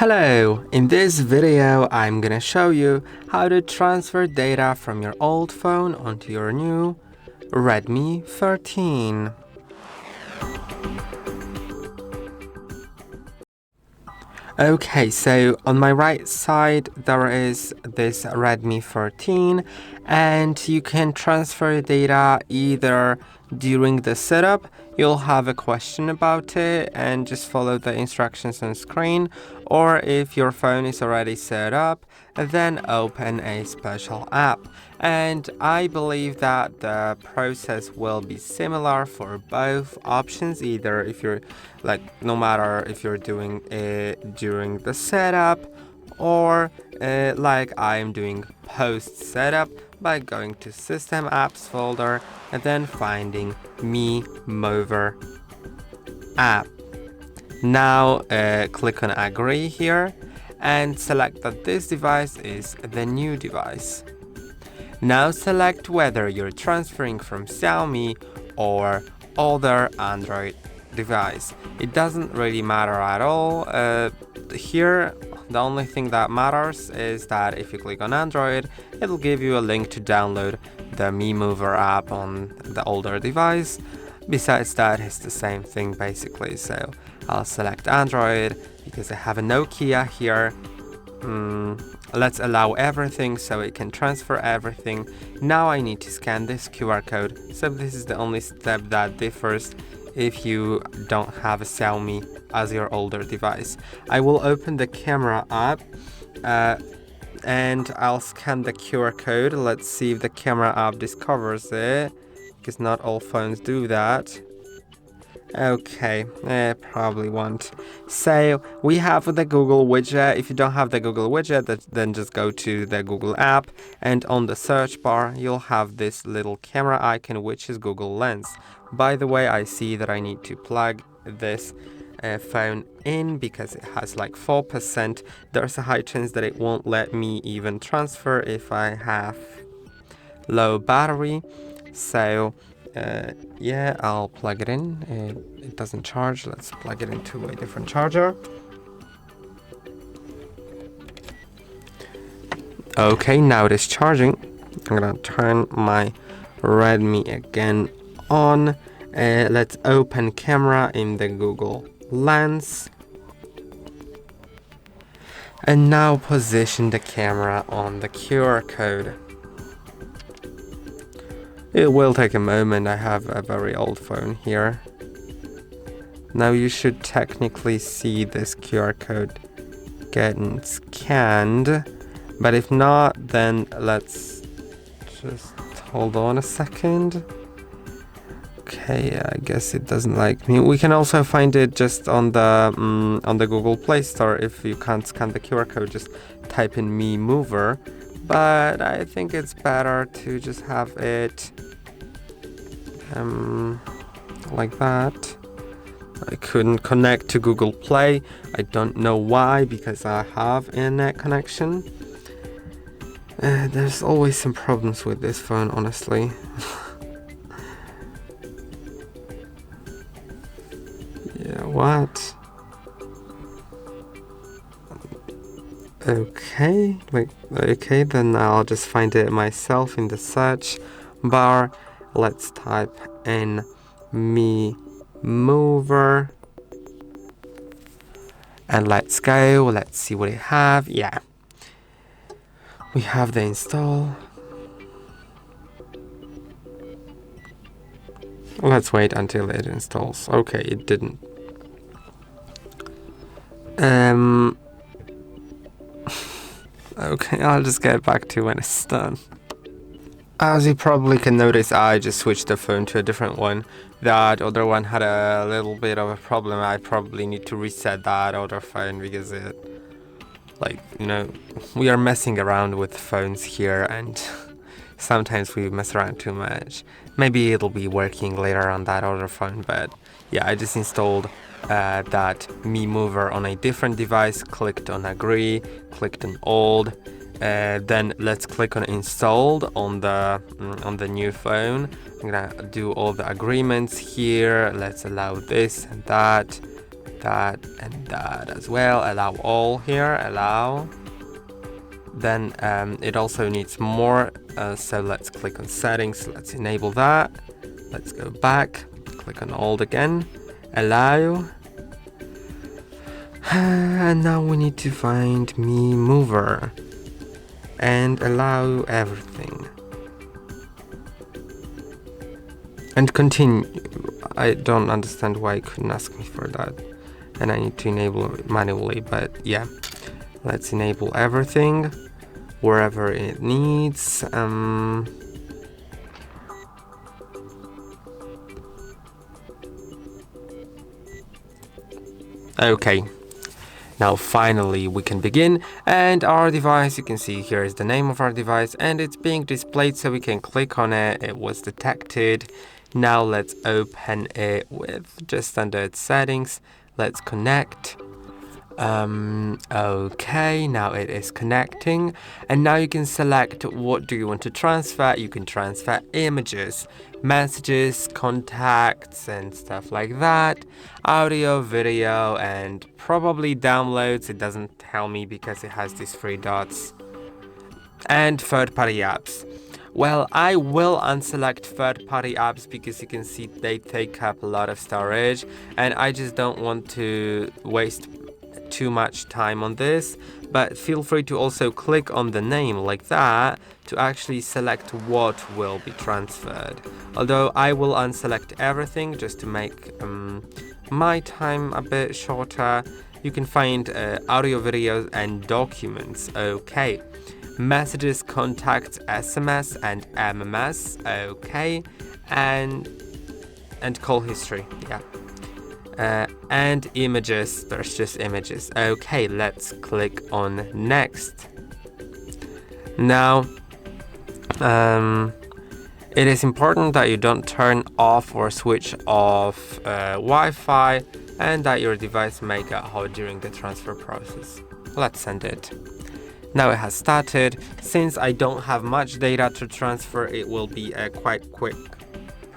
Hello, in this video I'm gonna show you how to transfer data from your old phone onto your new Redmi 13. Okay, so on my right side there is this Redmi 13 and you can transfer data either during the setup. You'll have a question about it and just follow the instructions on screen, or if your phone is already set up, then open a special app. And I believe that the process will be similar for both options, either if you're no matter if you're doing it during the setup or like I'm doing post setup by going to System Apps folder and then finding Mi Mover app. Now click on Agree here and select that this device is the new device. Now select whether you're transferring from Xiaomi or other Android device. It doesn't really matter at all. Here the only thing that matters is that if you click on Android, it'll give you a link to download the Mi Mover app on the older device. Besides that, it's the same thing basically, so I'll select Android because I have a Nokia here. Let's allow everything so it can transfer everything. Now I need to scan this QR code, so this is the only step that differs if you don't have a Xiaomi as your older device. I will open the camera app and I'll scan the QR code. Let's see if the camera app discovers it, because not all phones do that. Okay, probably won't. So we have the Google widget. If you don't have the Google widget, then just go to the Google app, and on the search bar you'll have this little camera icon, which is Google Lens. By the way, I see that I need to plug this phone in because it has like 4%. There's a high chance that it won't let me even transfer if I have low battery. So yeah, I'll plug it in. It doesn't charge. Let's plug it into a different charger. Okay, now it is charging. I'm gonna turn my Redmi again on. Let's open camera in the Google Lens. And now position the camera on the QR code. It will take a moment. I have a very old phone here. Now you should technically see this QR code getting scanned, but if not, then let's just hold on a second. Okay, I guess it doesn't like me. We can also find it just on the Google Play Store. If you can't scan the QR code, just type in Mi Mover. But I think it's better to just have it like that. I couldn't connect to Google Play. I don't know why, because I have internet connection. There's always some problems with this phone, honestly. Yeah, what? Okay, okay, then I'll just find it myself in the search bar. Let's type in Mi Mover and let's go. Let's see what it have. Yeah, we have the install. Let's wait until it installs. Okay, it didn't. Okay, I'll just get back to when it's done. As you probably can notice, I just switched the phone to a different one. That other one had a little bit of a problem. I probably need to reset that other phone because it, we are messing around with phones here and sometimes we mess around too much. Maybe it'll be working later on that other phone, but yeah, I just installed that Mi Mover on a different device, clicked on Agree, clicked on Old. Then let's click on Installed on the new phone. I'm gonna do all the agreements here. Let's allow this and that. that and that as well. Allow all here, allow. Then it also needs more, so let's click on settings, let's enable that. Let's go back, click on alt again, allow. And now we need to find Mi Mover and allow everything. And continue. I don't understand why it couldn't ask me for that. And I need to enable it manually, but yeah. Let's enable everything wherever it needs. Okay. Now finally we can begin, and our device, you can see here is the name of our device and it's being displayed, so we can click on it. It was detected. Now let's open it with just standard settings. Let's connect. Okay, now it is connecting, and now you can select what do you want to transfer. You can transfer images, messages, contacts and stuff like that, audio, video, and probably downloads. It doesn't tell me because it has these 3 dots, and third-party apps. Well, I will unselect third-party apps because you can see they take up a lot of storage, and I just don't want to waste too much time on this. But feel free to also click on the name like that to actually select what will be transferred. Although I will unselect everything just to make my time a bit shorter. You can find audio, videos and documents. Okay. Messages, contacts, SMS and MMS. Okay. And call history. Yeah. And images, there's just images. Okay, let's click on next. Now, it is important that you don't turn off or switch off Wi-Fi, and that your device may get hot during the transfer process. Let's send it. Now it has started. Since I don't have much data to transfer, it will be a quite quick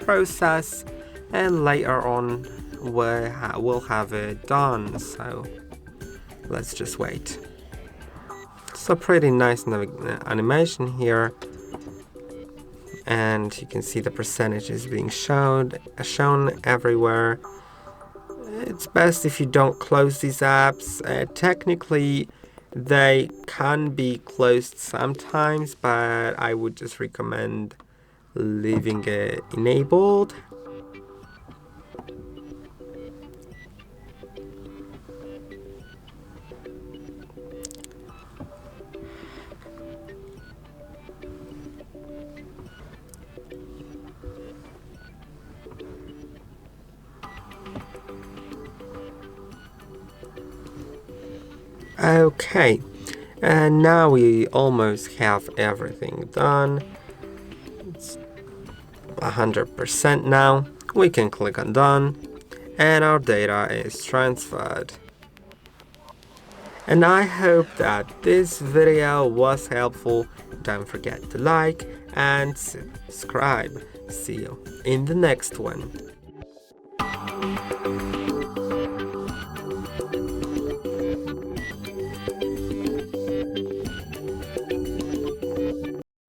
process, and later on we'll have it done, so let's just wait. So pretty nice animation here, and you can see the percentages being shown everywhere. It's best if you don't close these apps. Technically they can be closed sometimes, but I would just recommend leaving it enabled. Okay, and now we almost have everything done. It's 100% now. We can click on done, and our data is transferred. And I hope that this video was helpful. Don't forget to like and subscribe. See you in the next one.